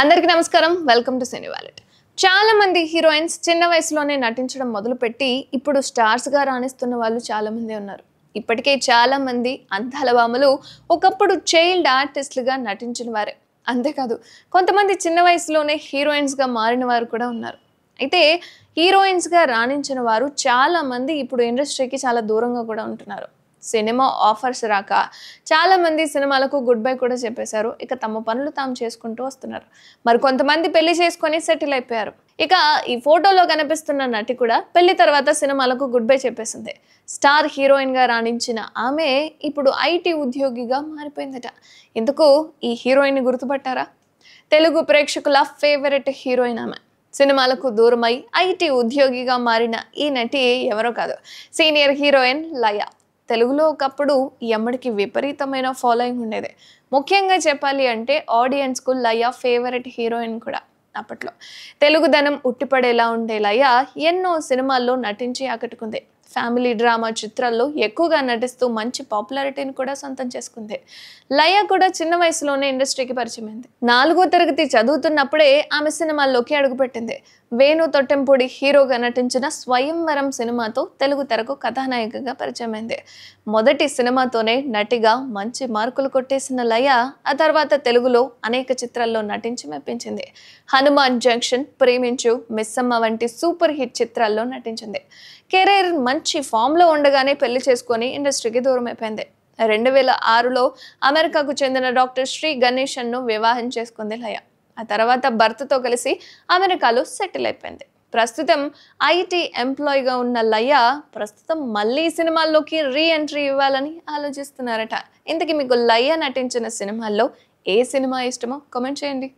అందరికీ నమస్కారం. Welcome to cine wallet. చాలా మంది హీరోయిన్స్ చిన్న వయసులోనే నటించడం మొదలుపెట్టి ఇప్పుడు స్టార్స్ గా రాణిస్తున్న వాళ్ళు చాలా మంది ఉన్నారు. ఇప్పటికే చాలా మంది అందాల భామలు ఒకప్పుడు చైల్డ్ ఆర్టిస్టులుగా నటించిన వారే. అంతేకాదు కొంతమంది చిన్న వయసులోనే హీరోయిన్స్ గా మారిన వారు కూడా ఉన్నారు. అయితే హీరోయిన్స్ గా రాణించిన వారు చాలా మంది ఇప్పుడు ఇండస్ట్రీకి చాలా దూరంగా కూడా ఉంటున్నారు. సినిమా ఆఫర్స్ రాక చాలా మంది సినిమాలకు గుడ్ బై కూడా చెప్పేశారు. ఇక తమ పనులు తాము చేసుకుంటూ వస్తున్నారు. మరి కొంతమంది పెళ్లి చేసుకొని సెటిల్ అయిపోయారు. ఇక ఈ ఫోటోలో కనిపిస్తున్న నటి కూడా పెళ్లి తర్వాత సినిమాలకు గుడ్ బై చెప్పేసింది. స్టార్ హీరోయిన్ గా రాణించిన ఆమె ఇప్పుడు ఐటీ ఉద్యోగిగా మారిపోయిందట. ఇందుకు ఈ హీరోయిన్ గుర్తుపట్టారా? తెలుగు ప్రేక్షకుల ఫేవరెట్ హీరోయిన్ ఆమె. సినిమాలకు దూరమై ఐటీ ఉద్యోగిగా మారిన ఈ నటి ఎవరో కాదు, సీనియర్ హీరోయిన్ లయ. తెలుగులో ఒకప్పుడు ఈ అమ్మడికి విపరీతమైన ఫాలోయింగ్ ఉండేది. ముఖ్యంగా చెప్పాలి అంటే ఆడియన్స్కు లయ ఫేవరెట్ హీరోయిన్ కూడా. అప్పట్లో తెలుగుదనం ఉట్టిపడేలా ఉండే లయ ఎన్నో సినిమాల్లో నటించి ఆకట్టుకుంది. ఫ్యామిలీ డ్రామా చిత్రాల్లో ఎక్కువగా నటిస్తూ మంచి పాపులారిటీని కూడా సొంతం చేసుకుంది. లయ కూడా చిన్న వయసులోనే ఇండస్ట్రీకి పరిచయం అయింది. 4వ తరగతి చదువుతున్నప్పుడే ఆమె సినిమాల్లోకి అడుగుపెట్టింది. వేణు తొట్టెంపూడి హీరోగా నటించిన స్వయంవరం సినిమాతో తెలుగు తెరకు కథానాయికగా పరిచయమైంది. మొదటి సినిమాతోనే నటిగా మంచి మార్కులు కొట్టేసిన లయ ఆ తర్వాత తెలుగులో అనేక చిత్రాల్లో నటించి మెప్పించింది. హనుమాన్ జంక్షన్, ప్రేమించు, మిస్సమ్మ వంటి సూపర్ హిట్ చిత్రాల్లో నటించింది. కెరీర్ మంచి ఫామ్లో ఉండగానే పెళ్లి చేసుకొని ఇండస్ట్రీకి దూరం అయిపోయింది. 2006లో అమెరికాకు చెందిన డాక్టర్ శ్రీ గణేశన్ను వివాహం చేసుకుంది లయ. ఆ తర్వాత భర్తతో కలిసి అమెరికాలో సెటిల్ అయిపోయింది. ప్రస్తుతం ఐటీ ఎంప్లాయీగా ఉన్న లయ ప్రస్తుతం మళ్ళీ సినిమాల్లోకి రీ ఎంట్రీ ఇవ్వాలని ఆలోచిస్తున్నారట. ఇంతకీ మీకు లయ నటించిన సినిమాల్లో ఏ సినిమా ఇష్టమో కామెంట్ చేయండి.